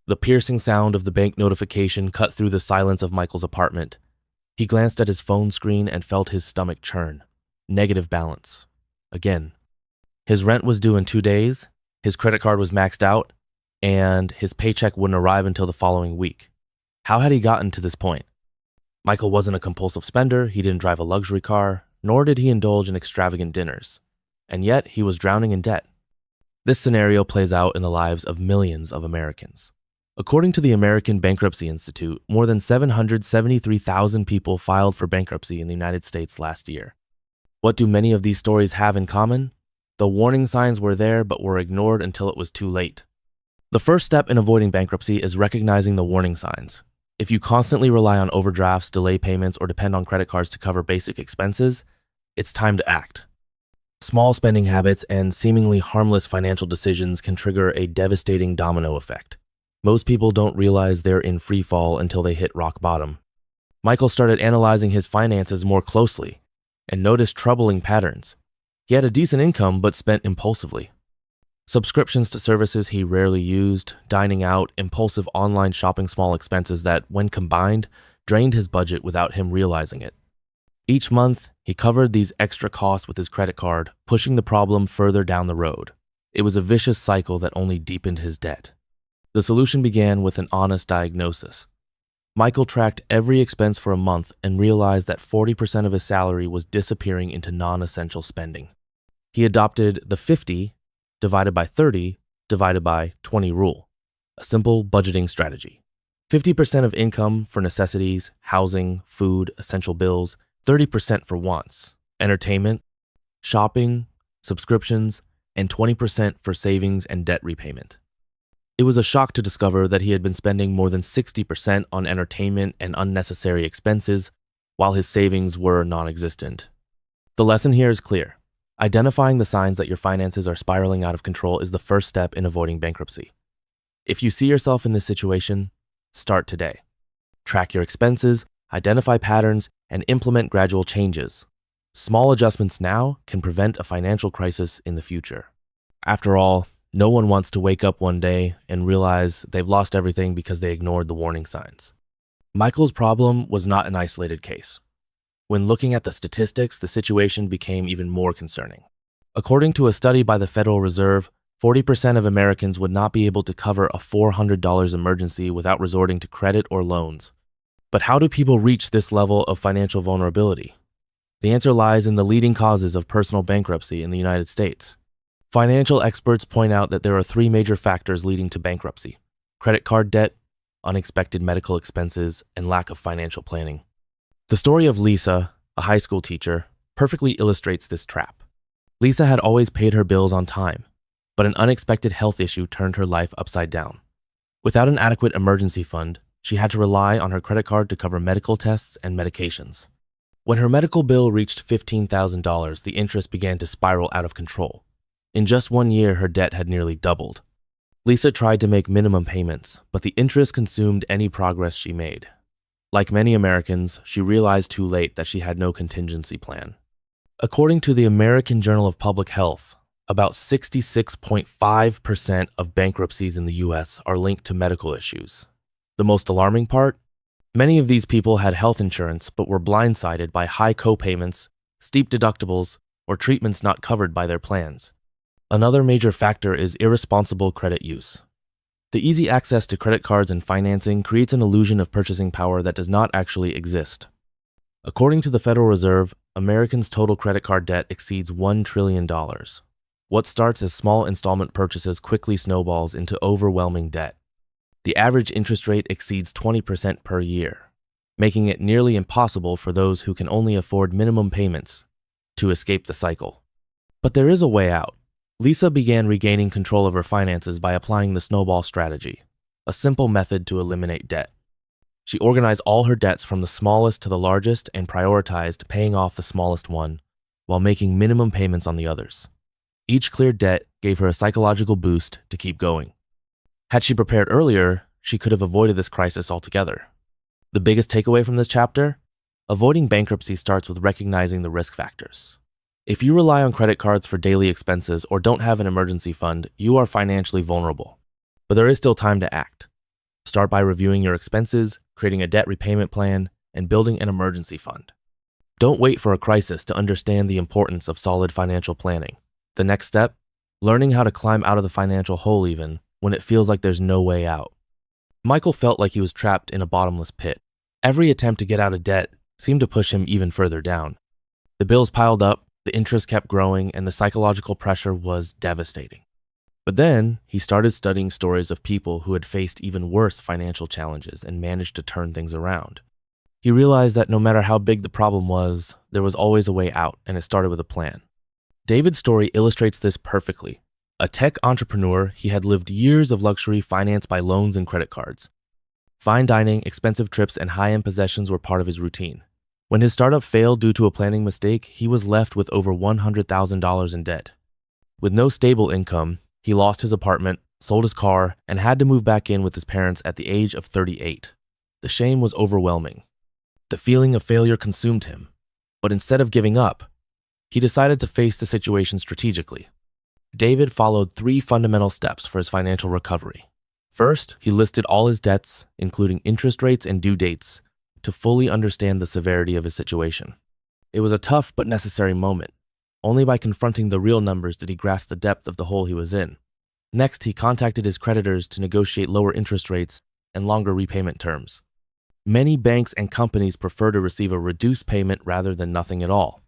The piercing sound of the bank notification cut through the silence of Michael's apartment. He glanced at his phone screen and felt his stomach churn. Negative balance. Again. His rent was due in 2 days, his credit card was maxed out, and his paycheck wouldn't arrive until the following week. How had he gotten to this point? Michael wasn't a compulsive spender, he didn't drive a luxury car, nor did he indulge in extravagant dinners. And yet, he was drowning in debt. This scenario plays out in the lives of millions of Americans. According to the American Bankruptcy Institute, more than 773,000 people filed for bankruptcy in the United States last year. What do many of these stories have in common? The warning signs were there but were ignored until it was too late. The first step in avoiding bankruptcy is recognizing the warning signs. If you constantly rely on overdrafts, delay payments, or depend on credit cards to cover basic expenses, it's time to act. Small spending habits and seemingly harmless financial decisions can trigger a devastating domino effect. Most people don't realize they're in free fall until they hit rock bottom. Michael started analyzing his finances more closely and noticed troubling patterns. He had a decent income but spent impulsively. Subscriptions to services he rarely used, dining out, impulsive online shopping, small expenses that, when combined, drained his budget without him realizing it. Each month, he covered these extra costs with his credit card, pushing the problem further down the road. It was a vicious cycle that only deepened his debt. The solution began with an honest diagnosis. Michael tracked every expense for a month and realized that 40% of his salary was disappearing into non-essential spending. He adopted the 50 divided by 30 divided by 20 rule, a simple budgeting strategy. 50% of income for necessities, housing, food, essential bills, 30% for wants, entertainment, shopping, subscriptions, and 20% for savings and debt repayment. It was a shock to discover that he had been spending more than 60% on entertainment and unnecessary expenses, while his savings were non-existent. The lesson here is clear. Identifying the signs that your finances are spiraling out of control is the first step in avoiding bankruptcy. If you see yourself in this situation, start today. Track your expenses, identify patterns, and implement gradual changes. Small adjustments now can prevent a financial crisis in the future. After all, no one wants to wake up one day and realize they've lost everything because they ignored the warning signs. Michael's problem was not an isolated case. When looking at the statistics, the situation became even more concerning. According to a study by the Federal Reserve, 40% of Americans would not be able to cover a $400 emergency without resorting to credit or loans. But how do people reach this level of financial vulnerability? The answer lies in the leading causes of personal bankruptcy in the United States. Financial experts point out that there are 3 major factors leading to bankruptcy: credit card debt, unexpected medical expenses, and lack of financial planning. The story of Lisa, a high school teacher, perfectly illustrates this trap. Lisa had always paid her bills on time, but an unexpected health issue turned her life upside down. Without an adequate emergency fund, she had to rely on her credit card to cover medical tests and medications. When her medical bill reached $15,000, the interest began to spiral out of control. In just 1 year, her debt had nearly doubled. Lisa tried to make minimum payments, but the interest consumed any progress she made. Like many Americans, she realized too late that she had no contingency plan. According to the American Journal of Public Health, about 66.5% of bankruptcies in the U.S. are linked to medical issues. The most alarming part? Many of these people had health insurance but were blindsided by high co-payments, steep deductibles, or treatments not covered by their plans. Another major factor is irresponsible credit use. The easy access to credit cards and financing creates an illusion of purchasing power that does not actually exist. According to the Federal Reserve, Americans' total credit card debt exceeds $1 trillion. What starts as small installment purchases quickly snowballs into overwhelming debt. The average interest rate exceeds 20% per year, making it nearly impossible for those who can only afford minimum payments to escape the cycle. But there is a way out. Lisa began regaining control of her finances by applying the snowball strategy, a simple method to eliminate debt. She organized all her debts from the smallest to the largest and prioritized paying off the smallest one while making minimum payments on the others. Each cleared debt gave her a psychological boost to keep going. Had she prepared earlier, she could have avoided this crisis altogether. The biggest takeaway from this chapter? Avoiding bankruptcy starts with recognizing the risk factors. If you rely on credit cards for daily expenses or don't have an emergency fund, you are financially vulnerable. But there is still time to act. Start by reviewing your expenses, creating a debt repayment plan, and building an emergency fund. Don't wait for a crisis to understand the importance of solid financial planning. The next step, learning how to climb out of the financial hole even when it feels like there's no way out. Michael felt like he was trapped in a bottomless pit. Every attempt to get out of debt seemed to push him even further down. The bills piled up, the interest kept growing, and the psychological pressure was devastating. But then, he started studying stories of people who had faced even worse financial challenges and managed to turn things around. He realized that no matter how big the problem was, there was always a way out, and it started with a plan. David's story illustrates this perfectly. A tech entrepreneur, he had lived years of luxury financed by loans and credit cards. Fine dining, expensive trips, and high-end possessions were part of his routine. When his startup failed due to a planning mistake, he was left with over $100,000 in debt. With no stable income, he lost his apartment, sold his car, and had to move back in with his parents at the age of 38. The shame was overwhelming. The feeling of failure consumed him. But instead of giving up, he decided to face the situation strategically. David followed 3 fundamental steps for his financial recovery. First, he listed all his debts, including interest rates and due dates, to fully understand the severity of his situation. It was a tough but necessary moment. Only by confronting the real numbers did he grasp the depth of the hole he was in. Next, he contacted his creditors to negotiate lower interest rates and longer repayment terms. Many banks and companies prefer to receive a reduced payment rather than nothing at all.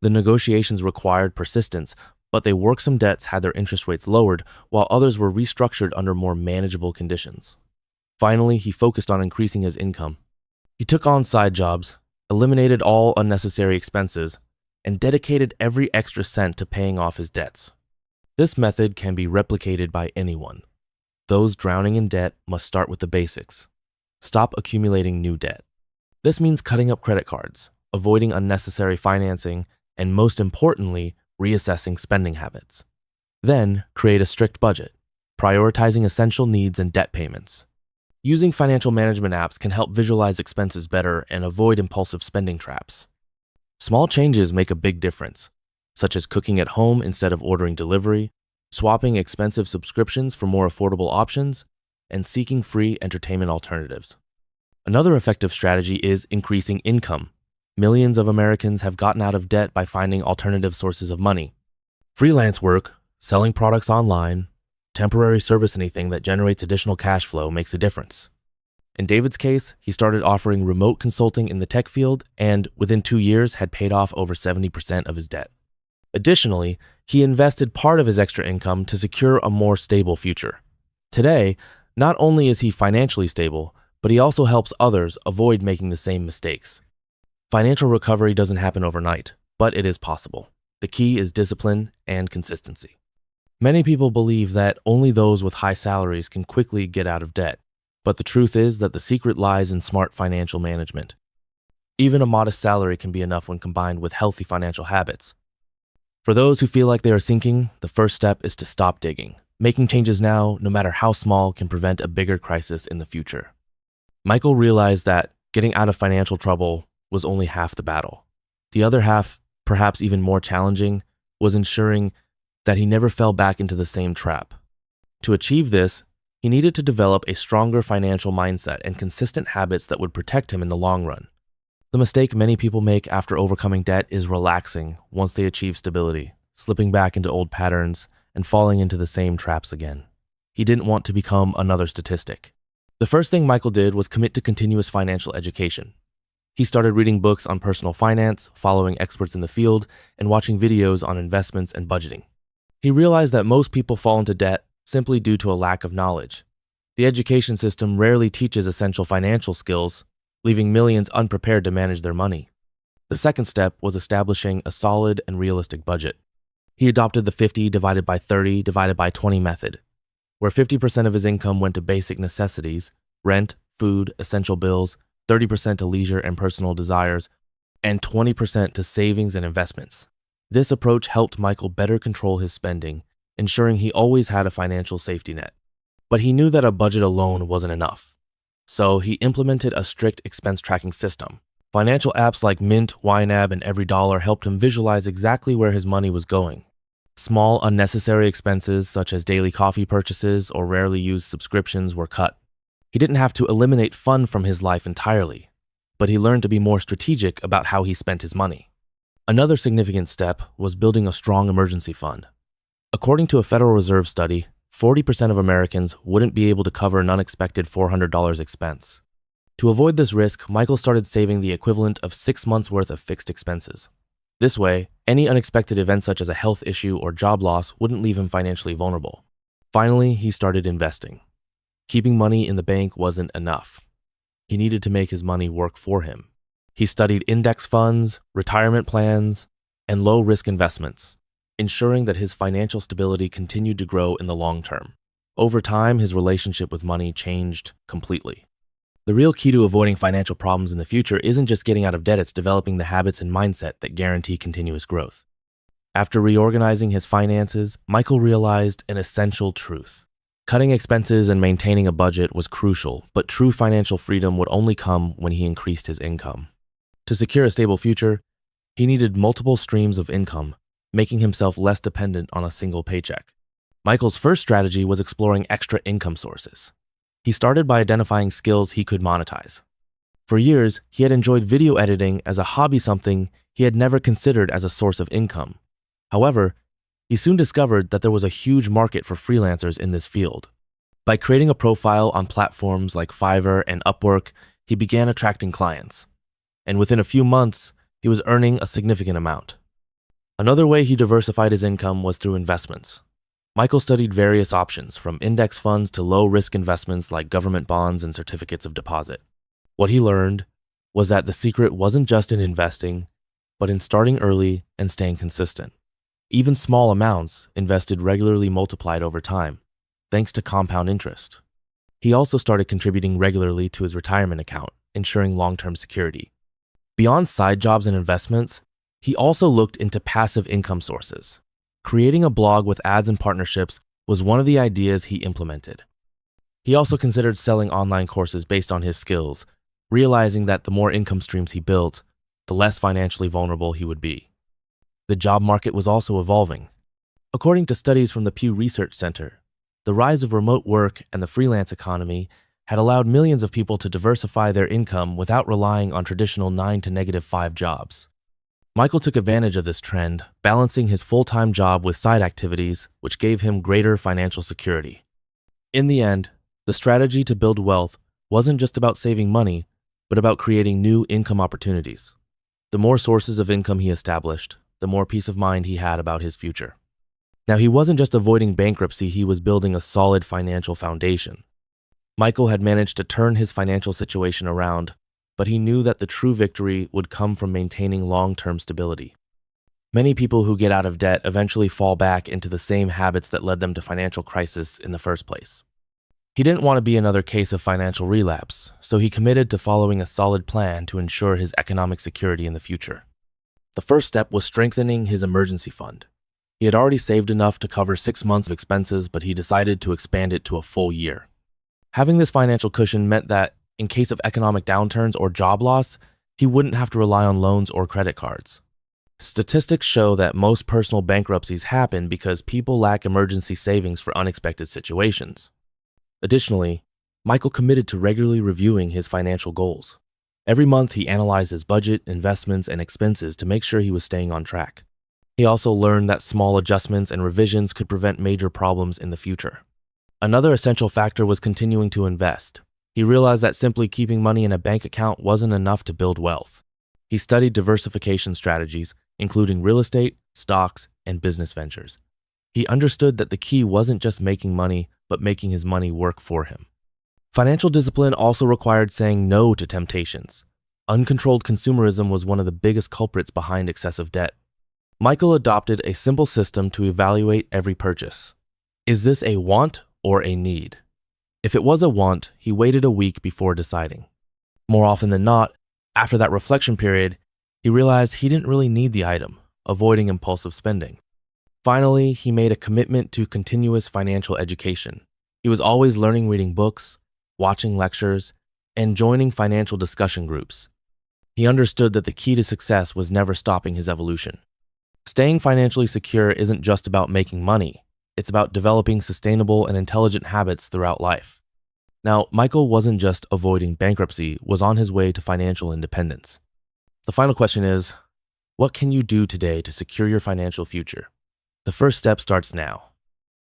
The negotiations required persistence, but they worked some debts had their interest rates lowered, while others were restructured under more manageable conditions. Finally, he focused on increasing his income. He took on side jobs, eliminated all unnecessary expenses, and dedicated every extra cent to paying off his debts. This method can be replicated by anyone. Those drowning in debt must start with the basics. Stop accumulating new debt. This means cutting up credit cards, avoiding unnecessary financing, and most importantly, reassessing spending habits. Then, create a strict budget, prioritizing essential needs and debt payments. Using financial management apps can help visualize expenses better and avoid impulsive spending traps. Small changes make a big difference, such as cooking at home instead of ordering delivery, swapping expensive subscriptions for more affordable options, and seeking free entertainment alternatives. Another effective strategy is increasing income. Millions of Americans have gotten out of debt by finding alternative sources of money. Freelance work, selling products online, temporary service, anything that generates additional cash flow makes a difference. In David's case, he started offering remote consulting in the tech field and, within 2 years, had paid off over 70% of his debt. Additionally, he invested part of his extra income to secure a more stable future. Today, not only is he financially stable, but he also helps others avoid making the same mistakes. Financial recovery doesn't happen overnight, but it is possible. The key is discipline and consistency. Many people believe that only those with high salaries can quickly get out of debt, but the truth is that the secret lies in smart financial management. Even a modest salary can be enough when combined with healthy financial habits. For those who feel like they are sinking, the first step is to stop digging. Making changes now, no matter how small, can prevent a bigger crisis in the future. Michael realized that getting out of financial trouble was only half the battle. The other half, perhaps even more challenging, was ensuring that he never fell back into the same trap. To achieve this, he needed to develop a stronger financial mindset and consistent habits that would protect him in the long run. The mistake many people make after overcoming debt is relaxing once they achieve stability, slipping back into old patterns, and falling into the same traps again. He didn't want to become another statistic. The first thing Michael did was commit to continuous financial education. He started reading books on personal finance, following experts in the field, and watching videos on investments and budgeting. He realized that most people fall into debt simply due to a lack of knowledge. The education system rarely teaches essential financial skills, leaving millions unprepared to manage their money. The second step was establishing a solid and realistic budget. He adopted the 50 divided by 30 divided by 20 method, where 50% of his income went to basic necessities, rent, food, essential bills, 30% to leisure and personal desires, and 20% to savings and investments. This approach helped Michael better control his spending, ensuring he always had a financial safety net. But he knew that a budget alone wasn't enough. So he implemented a strict expense tracking system. Financial apps like Mint, YNAB, and EveryDollar helped him visualize exactly where his money was going. Small, unnecessary expenses such as daily coffee purchases or rarely used subscriptions were cut. He didn't have to eliminate fun from his life entirely, but he learned to be more strategic about how he spent his money. Another significant step was building a strong emergency fund. According to a Federal Reserve study, 40% of Americans wouldn't be able to cover an unexpected $400 expense. To avoid this risk, Michael started saving the equivalent of 6 months' worth of fixed expenses. This way, any unexpected event such as a health issue or job loss wouldn't leave him financially vulnerable. Finally, he started investing. Keeping money in the bank wasn't enough. He needed to make his money work for him. He studied index funds, retirement plans, and low-risk investments, ensuring that his financial stability continued to grow in the long term. Over time, his relationship with money changed completely. The real key to avoiding financial problems in the future isn't just getting out of debt, it's developing the habits and mindset that guarantee continuous growth. After reorganizing his finances, Michael realized an essential truth. Cutting expenses and maintaining a budget was crucial, but true financial freedom would only come when he increased his income. To secure a stable future, he needed multiple streams of income, making himself less dependent on a single paycheck. Michael's first strategy was exploring extra income sources. He started by identifying skills he could monetize. For years, he had enjoyed video editing as a hobby, something he had never considered as a source of income. However, he soon discovered that there was a huge market for freelancers in this field. By creating a profile on platforms like Fiverr and Upwork, he began attracting clients. And within a few months, he was earning a significant amount. Another way he diversified his income was through investments. Michael studied various options, from index funds to low-risk investments like government bonds and certificates of deposit. What he learned was that the secret wasn't just in investing, but in starting early and staying consistent. Even small amounts invested regularly multiplied over time, thanks to compound interest. He also started contributing regularly to his retirement account, ensuring long-term security. Beyond side jobs and investments, he also looked into passive income sources. Creating a blog with ads and partnerships was one of the ideas he implemented. He also considered selling online courses based on his skills, realizing that the more income streams he built, the less financially vulnerable he would be. The job market was also evolving. According to studies from the Pew Research Center, the rise of remote work and the freelance economy had allowed millions of people to diversify their income without relying on traditional 9 to -5 jobs. Michael took advantage of this trend, balancing his full-time job with side activities, which gave him greater financial security. In the end, the strategy to build wealth wasn't just about saving money, but about creating new income opportunities. The more sources of income he established, the more peace of mind he had about his future. Now, he wasn't just avoiding bankruptcy, he was building a solid financial foundation. Michael had managed to turn his financial situation around, but he knew that the true victory would come from maintaining long-term stability. Many people who get out of debt eventually fall back into the same habits that led them to financial crisis in the first place. He didn't want to be another case of financial relapse, so he committed to following a solid plan to ensure his economic security in the future. The first step was strengthening his emergency fund. He had already saved enough to cover 6 months of expenses, but he decided to expand it to a full year. Having this financial cushion meant that, in case of economic downturns or job loss, he wouldn't have to rely on loans or credit cards. Statistics show that most personal bankruptcies happen because people lack emergency savings for unexpected situations. Additionally, Michael committed to regularly reviewing his financial goals. Every month, he analyzed his budget, investments, and expenses to make sure he was staying on track. He also learned that small adjustments and revisions could prevent major problems in the future. Another essential factor was continuing to invest. He realized that simply keeping money in a bank account wasn't enough to build wealth. He studied diversification strategies, including real estate, stocks, and business ventures. He understood that the key wasn't just making money, but making his money work for him. Financial discipline also required saying no to temptations. Uncontrolled consumerism was one of the biggest culprits behind excessive debt. Michael adopted a simple system to evaluate every purchase. Is this a want or a need? If it was a want, he waited a week before deciding. More often than not, after that reflection period, he realized he didn't really need the item, avoiding impulsive spending. Finally, he made a commitment to continuous financial education. He was always learning, reading books, watching lectures, and joining financial discussion groups. He understood that the key to success was never stopping his evolution. Staying financially secure isn't just about making money. It's about developing sustainable and intelligent habits throughout life. Now, Michael wasn't just avoiding bankruptcy, was on his way to financial independence. The final question is, what can you do today to secure your financial future? The first step starts now.